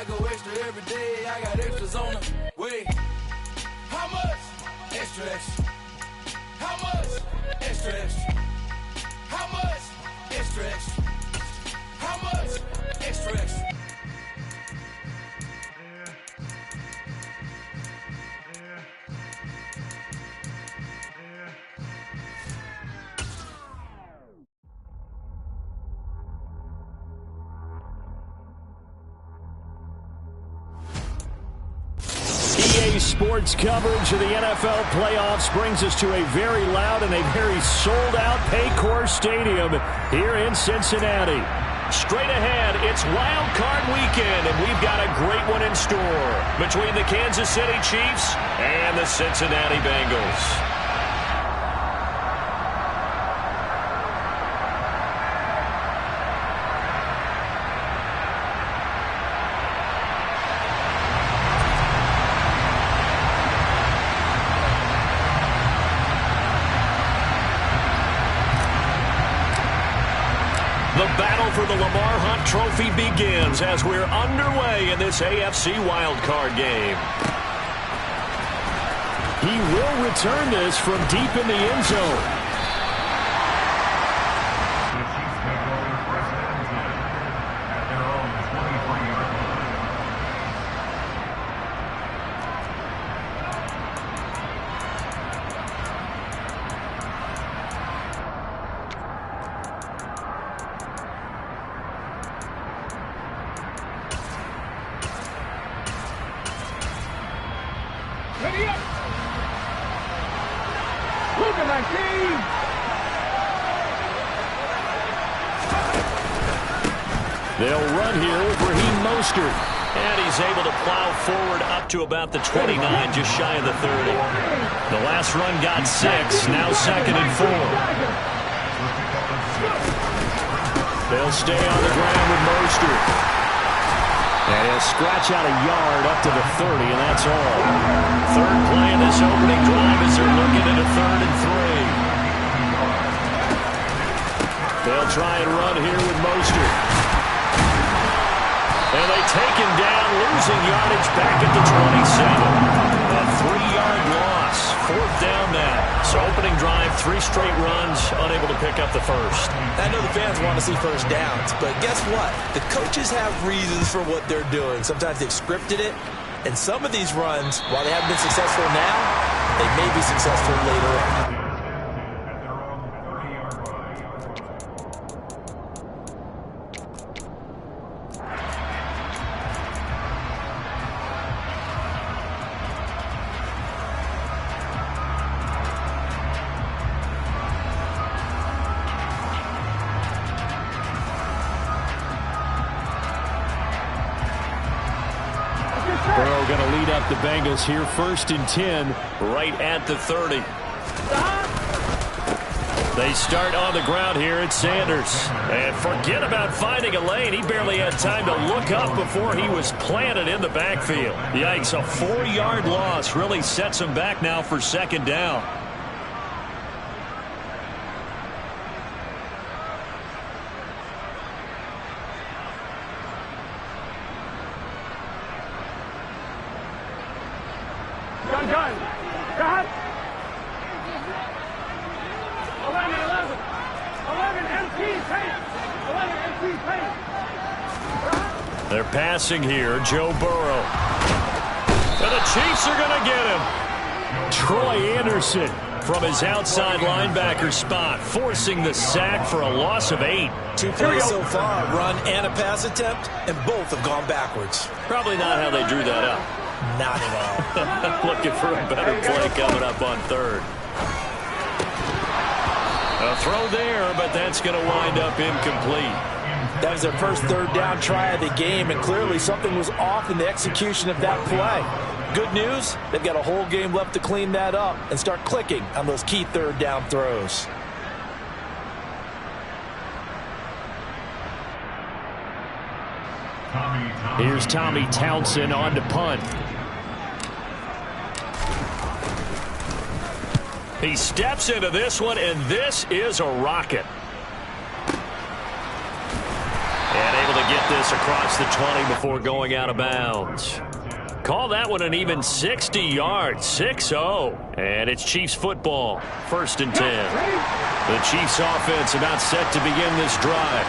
I go extra every day. I got extras on the way. How much? Extra, extra. How much? Extra, extra. How much? Extra, extra. How much? Extra, extra. Sports coverage of the NFL playoffs brings us to a very loud and a very sold-out Paycor Stadium here in Cincinnati. Straight ahead, it's WildCard weekend, and we've got a great one in store between the Kansas City Chiefs and the Cincinnati Bengals. The battle for the Lamar Hunt Trophy begins as we're underway in this AFC wildcard game. He will return this from deep in the end zone. They'll run here with Raheem Mostert. And he's able to plow forward up to about the 29, just shy of the 30. The last run got 6, now 2nd and 4. They'll stay on the ground with Mostert. And he'll scratch out a yard up to the 30, and that's all. Third play in this opening drive as they're looking at a 3rd and 3. They'll try and run here with Mostert. And they take him down, losing yardage back at the 27. A 3-yard loss. 4th down now. So opening drive, 3 straight runs, unable to pick up the first. I know the fans want to see first downs, but guess what? The coaches have reasons for what they're doing. Sometimes they've scripted it, and some of these runs, while they haven't been successful now, they may be successful later on. Burrow going to lead up the Bengals here, 1st and 10, right at the 30. They start on the ground here at Sanders. And forget about finding a lane. He barely had time to look up before he was planted in the backfield. Yikes, a 4-yard loss really sets him back now for 2nd down. They're passing here, Joe Burrow. And the Chiefs are going to get him. Troy Anderson from his outside linebacker spot, forcing the sack for a loss of 8. 2 plays so far, run and a pass attempt, and both have gone backwards. Probably not how they drew that up. Not at all. Looking for a better play coming up on 3rd. A throw there, but that's going to wind up incomplete. That was their first 3rd down try of the game, and clearly something was off in the execution of that play. Good news, they've got a whole game left to clean that up and start clicking on those key 3rd down throws. Here's Tommy Townsend on to punt. He steps into this one, and this is a rocket. And able to get this across the 20 before going out of bounds. Call that one an even 60 yards, 6-0. And it's Chiefs football, 1st and 10. The Chiefs offense about set to begin this drive.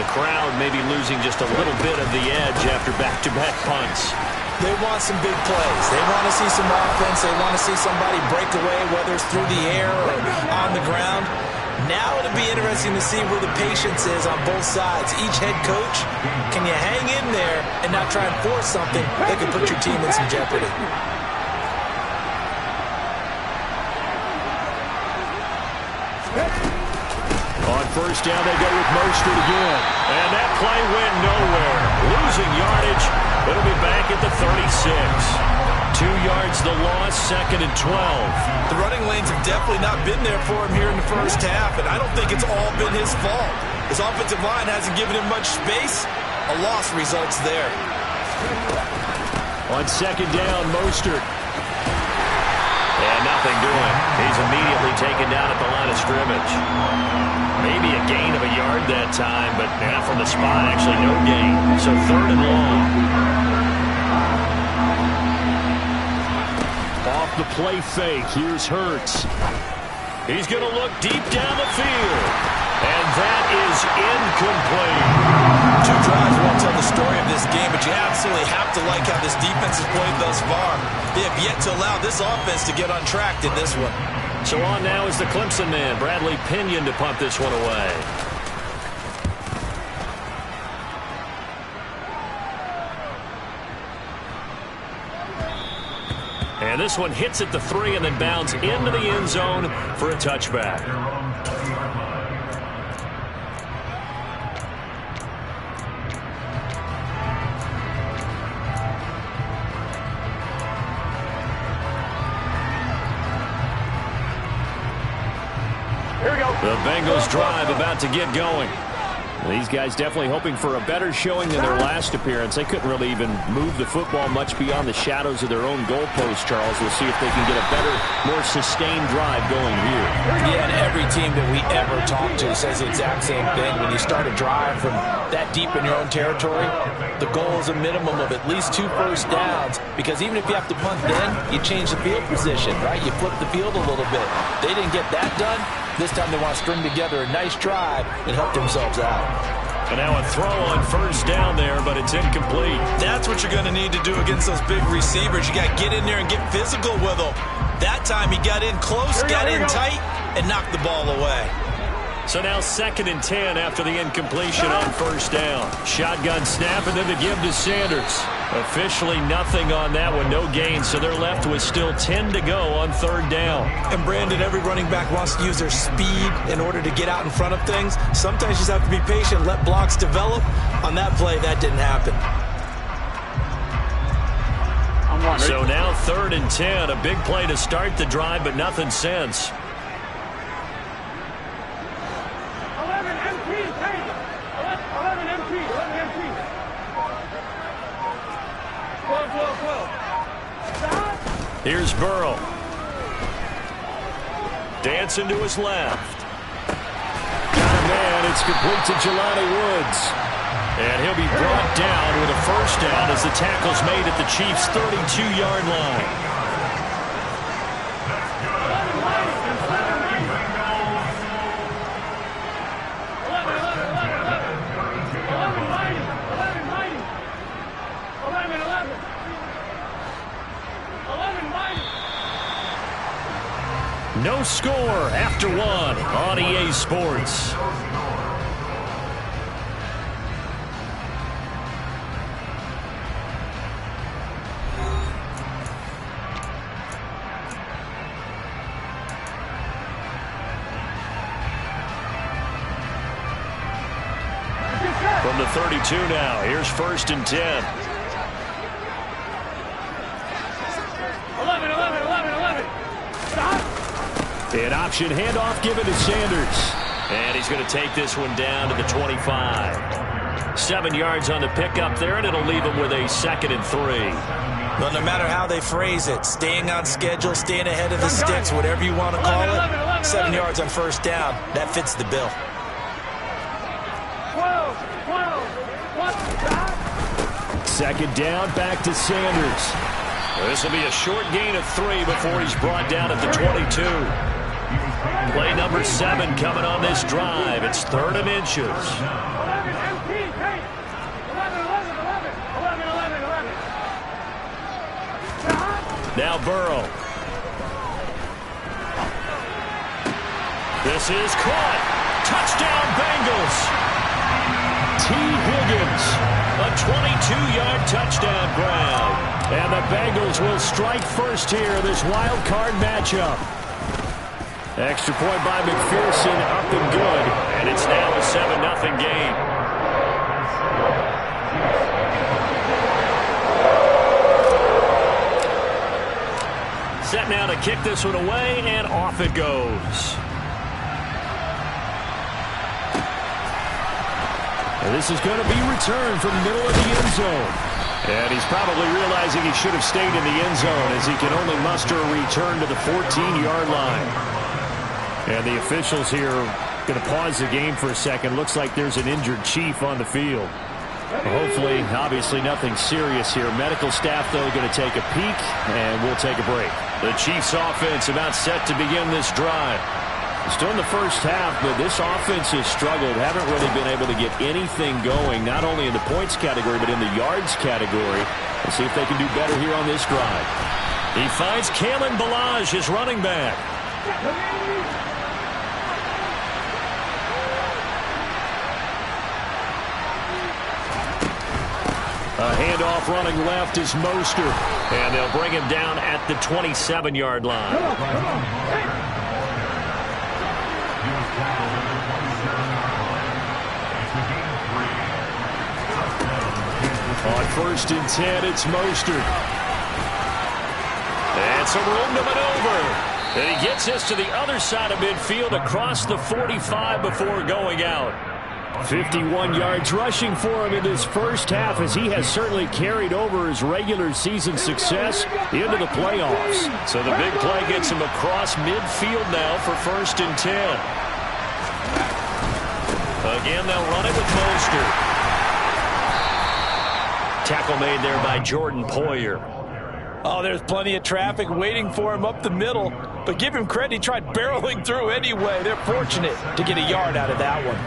The crowd may be losing just a little bit of the edge after back-to-back punts. They want some big plays. They want to see some offense. They want to see somebody break away, whether it's through the air or on the ground. Now it'll be interesting to see where the patience is on both sides. Each head coach, can you hang in there and not try and force something that could put your team in some jeopardy? On 1st down, they go with Mostert again. And that play went nowhere. Losing yardage. It'll be back at the 36. 2 yards the loss, 2nd and 12. The running lanes have definitely not been there for him here in the first half, and I don't think it's all been his fault. His offensive line hasn't given him much space. A loss results there. On 2nd down, Mostert. And nothing doing. He's immediately taken down at the line of scrimmage. Maybe a gain of a yard that time, but not from the spot. Actually, no gain. So 3rd and long. Off the play fake. Here's Hurts. He's going to look deep down the field. And that is incomplete. 2 drives won't tell the story of this game, but you absolutely have to like how this defense has played thus far. They have yet to allow this offense to get on track in this one. So on now is the Clemson man, Bradley Pinion, to punt this one away. And this one hits at the 3 and then bounds into the end zone for a touchback. The Bengals drive about to get going. These guys definitely hoping for a better showing than their last appearance. They couldn't really even move the football much beyond the shadows of their own goalpost, Charles. We'll see if they can get a better, more sustained drive going here. Yeah, and every team that we ever talk to says the exact same thing. When you start a drive from that deep in your own territory, the goal is a minimum of at least 2 first downs, because even if you have to punt then, you change the field position, right? You flip the field a little bit. They didn't get that done. This time they want to string together a nice drive and help themselves out. And now a throw on 1st down there, but it's incomplete. That's what you're going to need to do against those big receivers. You got to get in there and get physical with them. That time he got in close, got in tight, and knocked the ball away. So now 2nd and 10 after the incompletion on 1st down. Shotgun snap and then the give to Sanders. Officially nothing on that one, no gain, so they're left with still 10 to go on 3rd down. And Brandon, every running back wants to use their speed in order to get out in front of things. Sometimes you just have to be patient, let blocks develop. On that play, that didn't happen. So now 3rd and 10, a big play to start the drive, but nothing since. Here's Burrow. Dancing to his left. Got a man. It's complete to Jelani Woods. And he'll be brought down with a 1st down as the tackle's made at the Chiefs' 32-yard line. No score after 1 on EA Sports. From the 32 now, here's 1st and 10. 11. Stop. An option handoff given to Sanders. And he's going to take this one down to the 25. 7 yards on the pickup there, and it'll leave him with a 2nd and 3. Well, no matter how they phrase it, staying on schedule, staying ahead of the sticks, whatever you want to call it, 7 yards on 1st down, that fits the bill. 12. Second down, back to Sanders. This will be a short gain of 3 before he's brought down at the 22. Play number 7 coming on this drive. It's 3rd and inches. Now Burrow. This is caught. Touchdown Bengals. T. Higgins. A 22-yard touchdown grab. And the Bengals will strike first here in this wild card matchup. Extra point by McPherson, up and good. And it's now a 7-0 game. Set now to kick this one away, and off it goes. And this is going to be returned from the middle of the end zone. And he's probably realizing he should have stayed in the end zone as he can only muster a return to the 14-yard line. And the officials here are going to pause the game for a second. Looks like there's an injured Chief on the field. Hopefully, obviously nothing serious here. Medical staff, though, going to take a peek, and we'll take a break. The Chiefs offense about set to begin this drive. Still in the first half, but this offense has struggled. Haven't really been able to get anything going, not only in the points category, but in the yards category. We'll see if they can do better here on this drive. He finds Kalen Ballage, his running back. A handoff running left is Mostert, and they'll bring him down at the 27-yard line. On 1st and 10, it's Mostert. And some room to maneuver. And he gets this to the other side of midfield across the 45 before going out. 51 yards rushing for him in this first half, as he has certainly carried over his regular season success into the playoffs. So the big play gets him across midfield now for 1st and 10. Again, they'll run it with Mostert. Tackle made there by Jordan Poyer. Oh, there's plenty of traffic waiting for him up the middle. But give him credit, he tried barreling through anyway. They're fortunate to get a yard out of that one.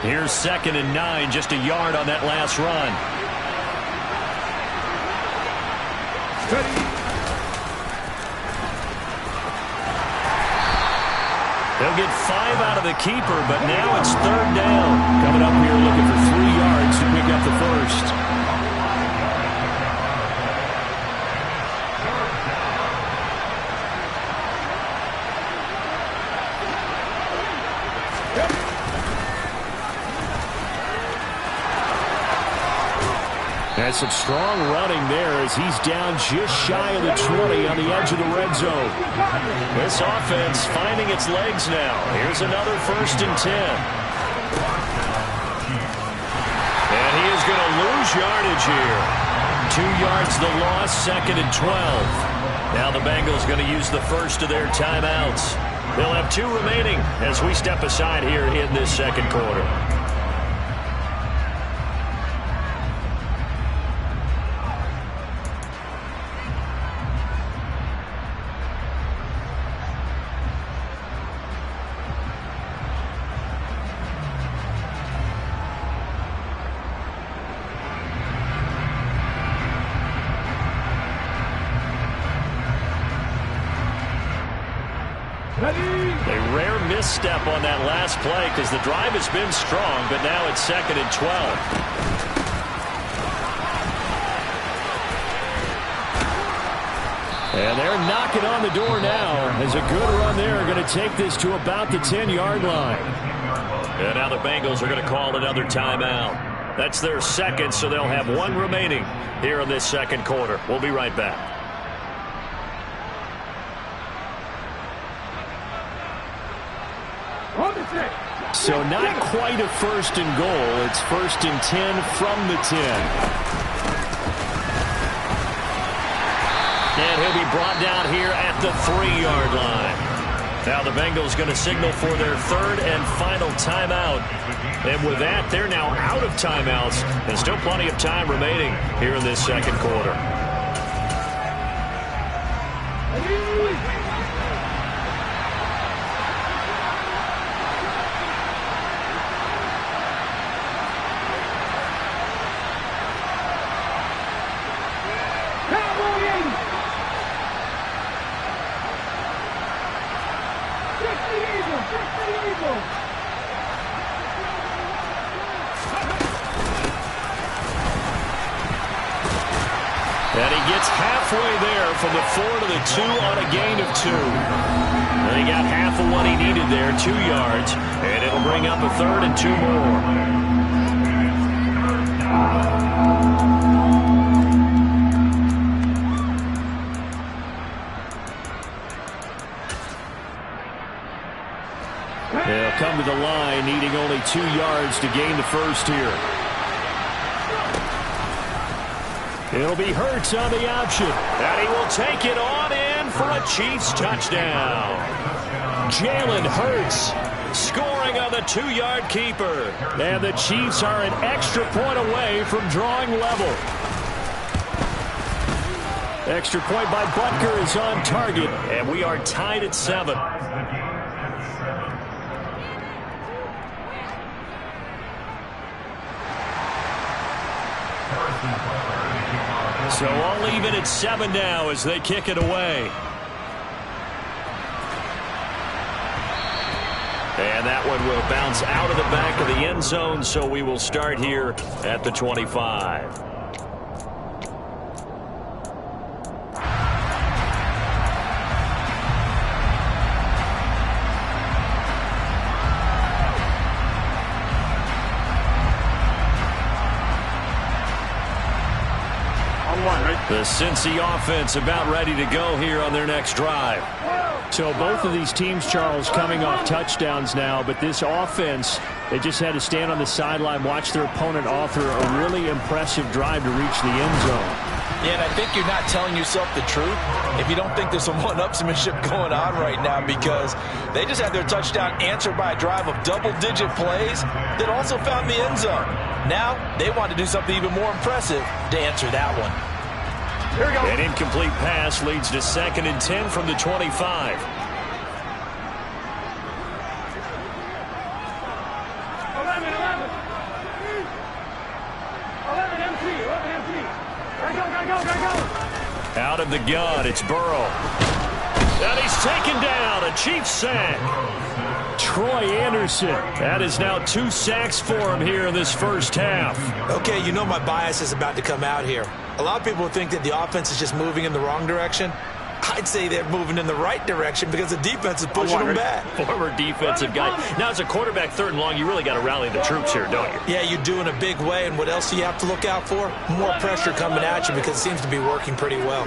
Here's 2nd and 9, just a yard on that last run. They'll get 5 out of the keeper, but now it's 3rd down. Coming up here looking for 3 yards to pick up the first. That's some strong running there as he's down just shy of the 20 on the edge of the red zone. This offense finding its legs now. Here's another 1st and 10. And he is going to lose yardage here. 2 yards the loss, 2nd and 12. Now the Bengals going to use the first of their timeouts. They'll have 2 remaining as we step aside here in this second quarter. A rare misstep on that last play because the drive has been strong, but now it's 2nd and 12. And they're knocking on the door now as a good run there going to take this to about the 10-yard line. And now the Bengals are going to call another timeout. That's their second, so they'll have 1 remaining here in this second quarter. We'll be right back. So not quite a 1st and goal. It's 1st and 10 from the 10. And he'll be brought down here at the 3-yard line. Now the Bengals going to signal for their third and final timeout. And with that, they're now out of timeouts. And still plenty of time remaining here in this second quarter. And he gets halfway there from the 4 to the 2 on a gain of 2. And he got half of what he needed there, 2 yards. And it'll bring up a third and 2 more. They'll come to the line, needing only 2 yards to gain the first here. It'll be Hurts on the option. And he will take it on in for a Chiefs touchdown. Jalen Hurts scoring on the 2-yard keeper. And the Chiefs are an extra point away from drawing level. Extra point by Butker is on target. And we are tied at 7. So all even at 7 now as they kick it away. And that one will bounce out of the back of the end zone, so we will start here at the 25. The Cincy offense about ready to go here on their next drive. So both of these teams, Charles, coming off touchdowns now, but this offense, they just had to stand on the sideline, watch their opponent author a really impressive drive to reach the end zone. Yeah, and I think you're not telling yourself the truth if you don't think there's some one-upsmanship going on right now, because they just had their touchdown answered by a drive of double-digit plays that also found the end zone. Now they want to do something even more impressive to answer that one. An incomplete pass leads to 2nd and 10 from the 25. 11 empty. Out of the gun, it's Burrow. And he's taken down, a Chiefs sack. Troy Anderson, that is now 2 sacks for him here in this first half. Okay, you know my bias is about to come out here. A lot of people think that the offense is just moving in the wrong direction. I'd say they're moving in the right direction because the defense is pushing them back. Former defensive guy. Now, as a quarterback, 3rd and long, you really got to rally the troops here, don't you? Yeah, you do in a big way. And what else do you have to look out for? More pressure coming at you because it seems to be working pretty well.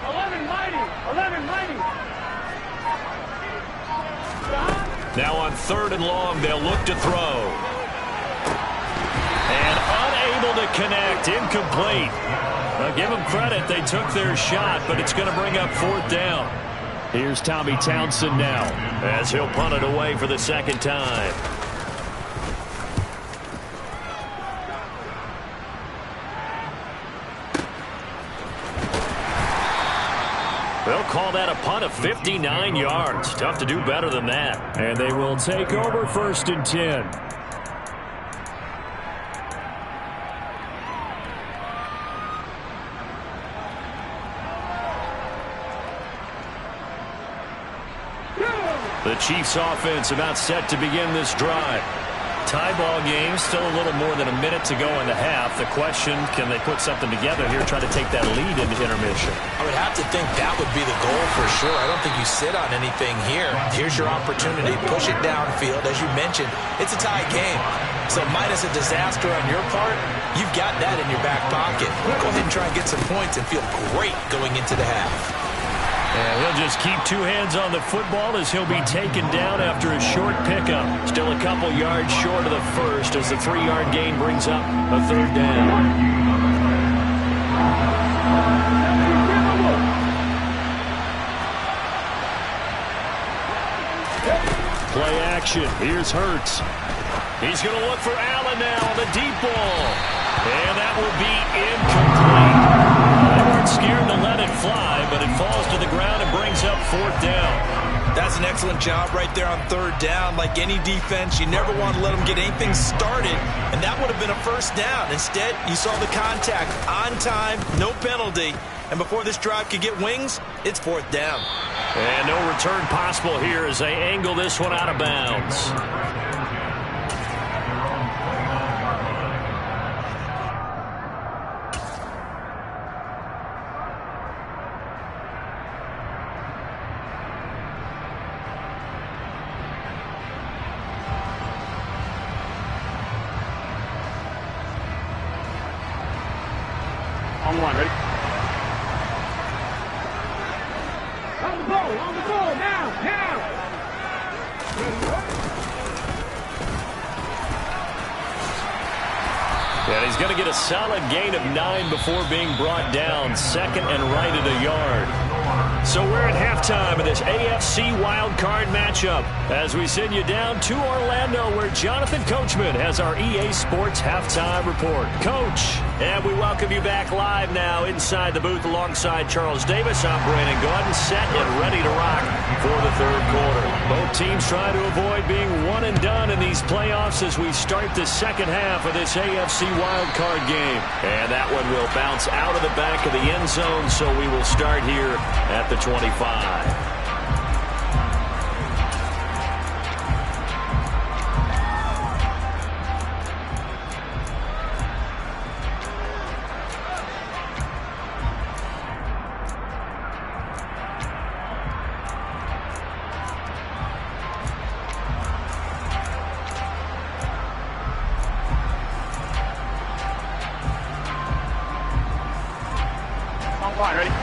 11 mighty. Now on 3rd and long, they'll look to throw. And unable to connect, incomplete. Now give them credit, they took their shot, but it's going to bring up 4th down. Here's Tommy Townsend now, as he'll punt it away for the 2nd time. They'll call that a punt of 59 yards. Tough to do better than that. And they will take over 1st and 10. The Chiefs offense about set to begin this drive. Tie ball game, still a little more than a minute to go in the half. The question, can they put something together here, try to take that lead into intermission? I would have to think that would be the goal for sure. I don't think you sit on anything here. Here's your opportunity. Push it downfield. As you mentioned, it's a tie game. So minus a disaster on your part, you've got that in your back pocket. Go ahead and try and get some points and feel great going into the half. And he'll just keep 2 hands on the football as he'll be taken down after a short pickup. Still a couple yards short of the first as the 3-yard gain brings up a 3rd down. play action. Here's Hurts. He's going to look for Allen now on the deep ball. And that will be incomplete. They weren't scared to let it fly, but it falls to the ground and brings up 4th down. That's an excellent job right there on 3rd down. Like any defense, you never want to let them get anything started, and that would have been a 1st down. Instead, you saw the contact on time, no penalty, and before this drive could get wings, it's 4th down. And no return possible here as they angle this one out of bounds. On one, ready? On the ball, now! And he's going to get a solid gain of 9 before being brought down. 2nd and right at a yard. So we're at halftime of this AFC wildcard matchup as we send you down to Orlando where Jonathan Coachman has our EA Sports halftime report. Coach, and we welcome you back live now inside the booth alongside Charles Davis. I'm Brandon Gordon, set and ready to rock for the 3rd quarter. Both teams trying to avoid being one and done in these playoffs as we start the 2nd half of this AFC wildcard game. And that one will bounce out of the back of the end zone, so we will start here at the 25.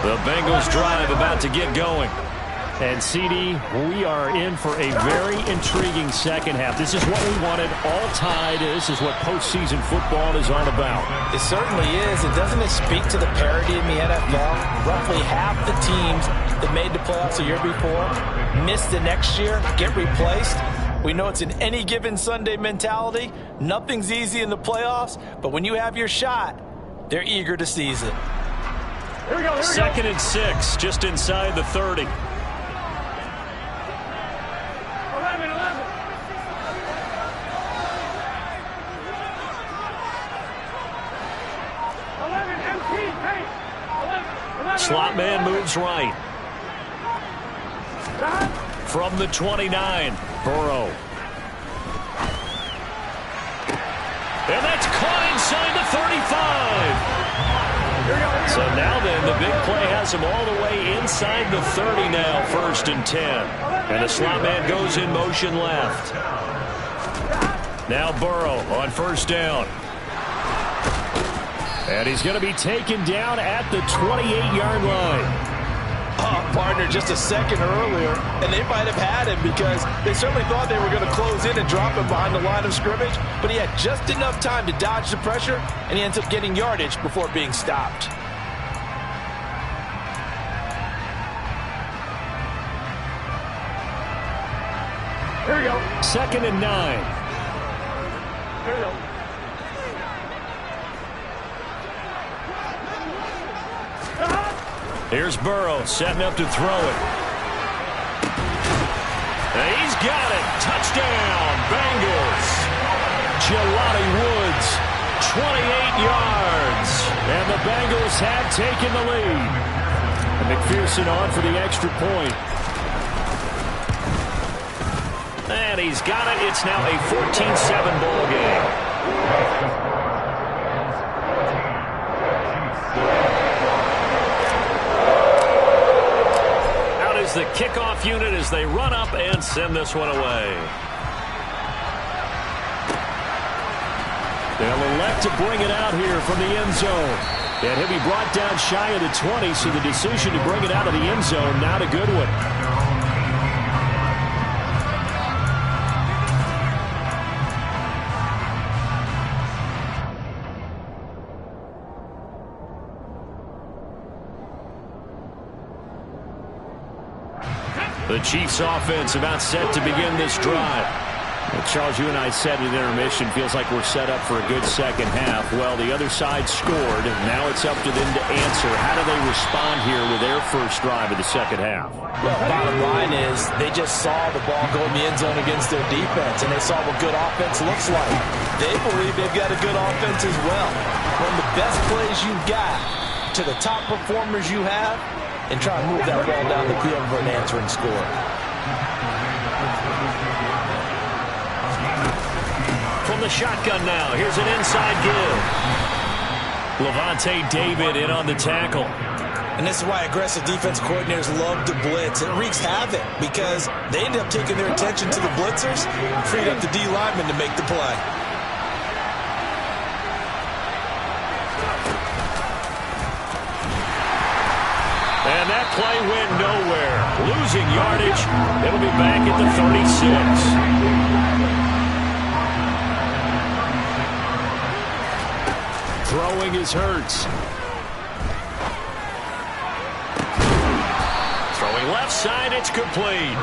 The Bengals drive about to get going. And, CD, we are in for a very intriguing 2nd half. This is what we wanted. All tied. This is what postseason football is all about. It certainly is. And doesn't it speak to the parity in the NFL? Roughly half the teams that made the playoffs a year before miss the next year, get replaced. We know it's an any given Sunday mentality. Nothing's easy in the playoffs, but when you have your shot, they're eager to seize it. Here we go. 2nd and 6, just inside the 30. 11. 11 MT, hey. 11. Slot man moves right. From the 29, Burrow. And that's caught inside the 35. So now then, the big play has him all the way inside the 30 now, 1st and 10. And the slot man goes in motion left. Now Burrow on 1st down. And he's going to be taken down at the 28-yard line. Partner just a second earlier, and they might have had him because they certainly thought they were going to close in and drop him behind the line of scrimmage, but he had just enough time to dodge the pressure, and he ends up getting yardage before being stopped. Here we go. 2nd and 9. Here we go. Here's Burrow setting up to throw it. And he's got it. Touchdown, Bengals. Jelani Woods, 28 yards. And the Bengals have taken the lead. And McPherson on for the extra point. And he's got it. It's now a 14-7 ball game. The kickoff unit as they run up and send this one away. They'll elect to bring it out here from the end zone. And he'll be brought down shy of the 20, so the decision to bring it out of the end zone, not a good one. The Chiefs offense about set to begin this drive. Well, Charles, you and I said at intermission, feels like we're set up for a good second half. Well, the other side scored. Now it's up to them to answer. How do they respond here with their first drive of the second half? Well, bottom line is they just saw the ball go in the end zone against their defense, and they saw what good offense looks like. They believe they've got a good offense as well. One of the best plays you've got to the top performers you have, and try and move that ball down the field for an answering score. From the shotgun now, here's an inside give. Levante David in on the tackle. And this is why aggressive defense coordinators love to blitz. It wreaks havoc because they end up taking their attention to the blitzers, freed up the D lineman to make the play. And that play went nowhere. Losing yardage. It'll be back at the 36. Throwing is Hurts. Throwing left side, it's complete.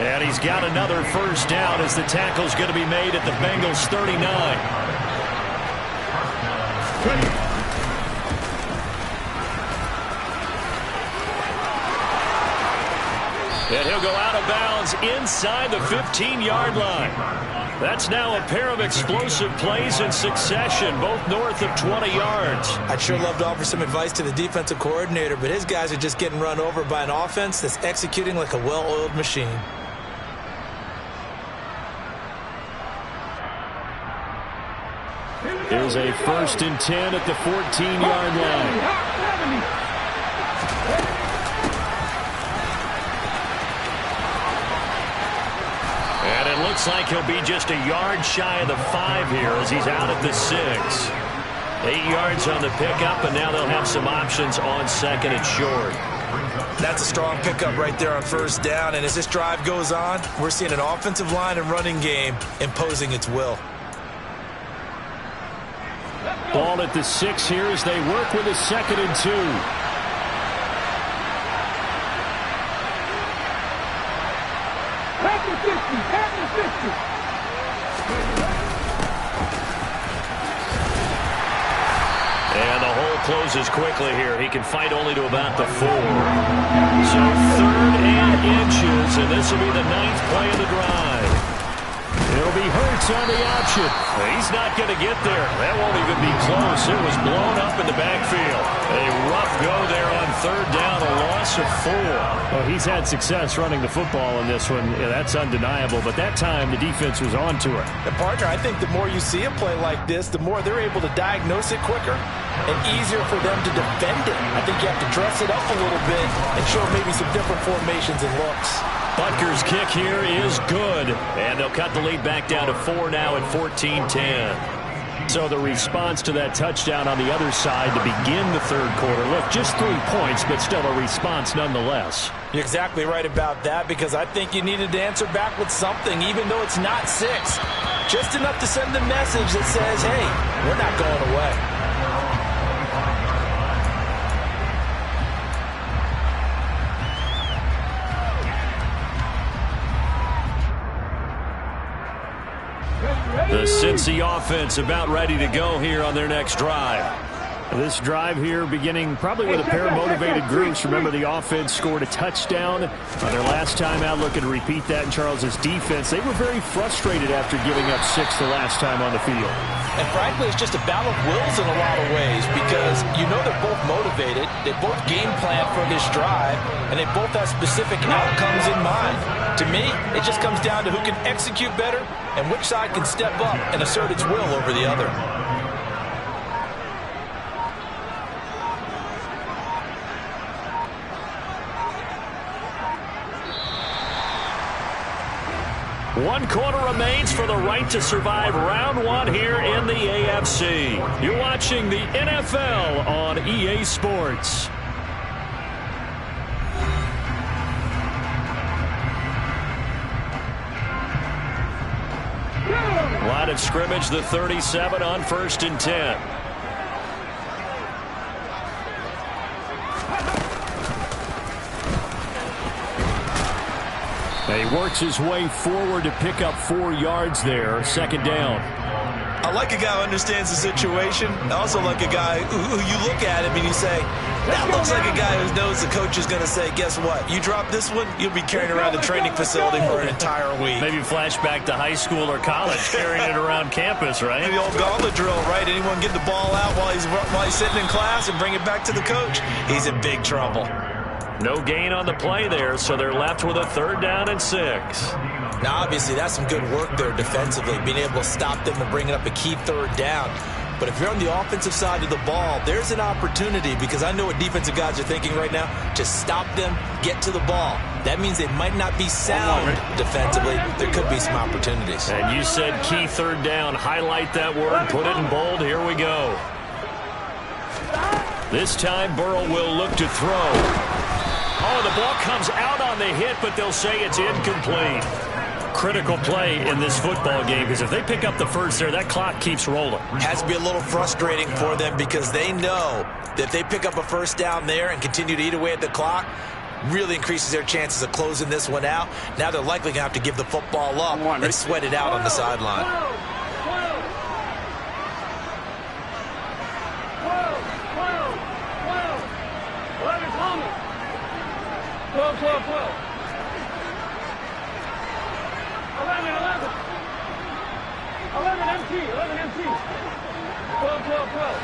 And he's got another first down as the tackle's going to be made at the Bengals 39. And he'll go out of bounds inside the 15-yard line. That's now a pair of explosive plays in succession, both north of 20 yards. I'd sure love to offer some advice to the defensive coordinator, but his guys are just getting run over by an offense that's executing like a well-oiled machine. Here's a 1st and 10 at the 14-yard line. And it looks like he'll be just a yard shy of the 5 here as he's out at the 6. 8 yards on the pickup, and now they'll have some options on 2nd and short. That's a strong pickup right there on 1st down, and as this drive goes on, we're seeing an offensive line and running game imposing its will. Ball at the 6 here as they work with a 2nd and 2. And the hole closes quickly here. He can fight only to about the 4. So 3rd and inches, and this will be the 9th play of the drive. It'll be Hurts on the option. He's not going to get there. That won't even be close. It was blown up in the backfield. A rough go there on 3rd down, a loss of 4. Well, he's had success running the football in this one. Yeah, that's undeniable. But that time, the defense was on to it. And, partner, I think the more you see a play like this, the more they're able to diagnose it quicker and easier for them to defend it. I think you have to dress it up a little bit and show maybe some different formations and looks. Butker's kick here is good. And they'll cut the lead back down to 4 now at 14-10. So the response to that touchdown on the other side to begin the 3rd quarter. Look, just 3 points, but still a response nonetheless. You're exactly right about that, because I think you needed to answer back with something, even though it's not 6. Just enough to send the message that says, hey, we're not going away. The Cincy offense about ready to go here on their next drive. This drive here beginning probably with a pair of motivated groups. Remember, the offense scored a touchdown on their last time out. Looking to repeat that in Charles's defense. They were very frustrated after giving up 6 the last time on the field. And frankly, it's just a battle of wills in a lot of ways, because you know they're both motivated. They both game plan for this drive, and they both have specific outcomes in mind. To me, it just comes down to who can execute better and which side can step up and assert its will over the other. One quarter remains for the right to survive round 1 here in the AFC. You're watching the NFL on EA Sports. Line of scrimmage, the 37 on 1st and 10. He works his way forward to pick up 4 yards there. Second down. I like a guy who understands the situation. I also like a guy who you look at him and you say, that looks like a guy who knows the coach is going to say, guess what? You drop this one, you'll be carrying around the training facility for an entire week. Maybe flashback to high school or college, carrying it around campus, right? The old gauntlet drill, right? Anyone get the ball out while he's sitting in class and bring it back to the coach? He's in big trouble. No gain on the play there, so they're left with a 3rd down and 6. Now, obviously, that's some good work there defensively, being able to stop them and bringing up a key 3rd down. But if you're on the offensive side of the ball, there's an opportunity, because I know what defensive guys are thinking right now, to stop them, get to the ball. That means they might not be sound defensively. There could be some opportunities. And you said key 3rd down. Highlight that word, put it in bold. Here we go. This time, Burrow will look to throw. Oh, the ball comes out on the hit, but they'll say it's incomplete. Critical play in this football game, because if they pick up the first there, that clock keeps rolling. Has to be a little frustrating for them, because they know that if they pick up a 1st down there and continue to eat away at the clock, really increases their chances of closing this one out. Now they're likely going to have to give the football up and sweat it out on the sideline. 12, 12, 12. 11, 11. 11, 11 MT. 12, 12, 12.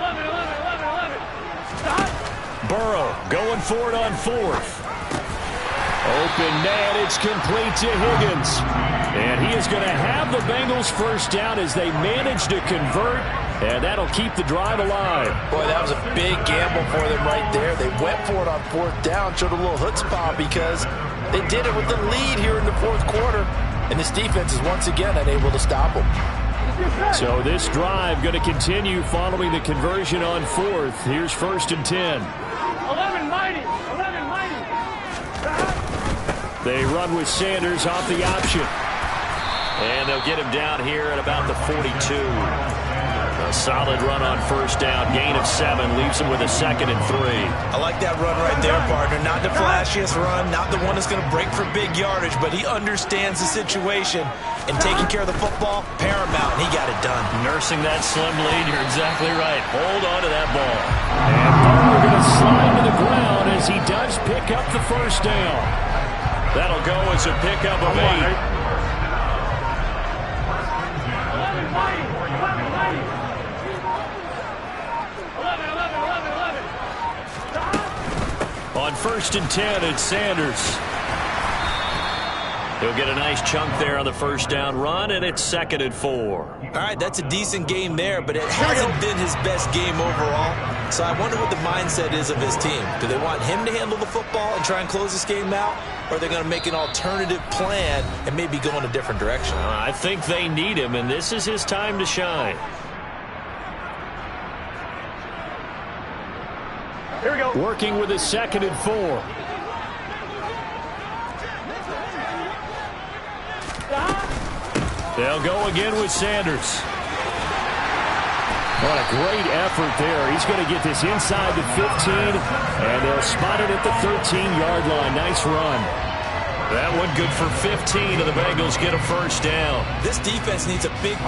11, 11, 11, 11. Stop. Burrow going for it on 4th. Open net, it's complete to Higgins. And he is going to have the Bengals 1st down as they manage to convert, and that'll keep the drive alive. Boy, that was a big gamble for them right there. They went for it on 4th down, showed a little chutzpah because they did it with the lead here in the 4th quarter, and this defense is once again unable to stop them. So this drive going to continue following the conversion on 4th. Here's 1st and 10. 11 mighty. 11 mighty. They run with Sanders off the option. And they'll get him down here at about the 42. A solid run on 1st down. Gain of 7 leaves him with a 2nd and 3. I like that run right there, partner. Not the flashiest run, not the one that's going to break for big yardage, but he understands the situation. And taking care of the football, paramount, and he got it done. Nursing that slim lead, you're exactly right. Hold on to that ball. And Burrow going to slide to the ground as he does pick up the 1st down. That'll go as a pickup of 8. 11 mighty. 11 mighty. 11, 11, 11, 11. On 1st and 10, it's Sanders. He'll get a nice chunk there on the 1st down run, and it's 2nd and 4. All right, that's a decent game there, but it hasn't been his best game overall. So I wonder what the mindset is of his team. Do they want him to handle the football and try and close this game out? Or are they going to make an alternative plan and maybe go in a different direction? I think they need him, and this is his time to shine. Here we go. Working with a 2nd and 4. They'll go again with Sanders. What a great effort there. He's going to get this inside the 15, and they'll spot it at the 13-yard line. Nice run. That one good for 15, and the Bengals get a 1st down. This defense needs a big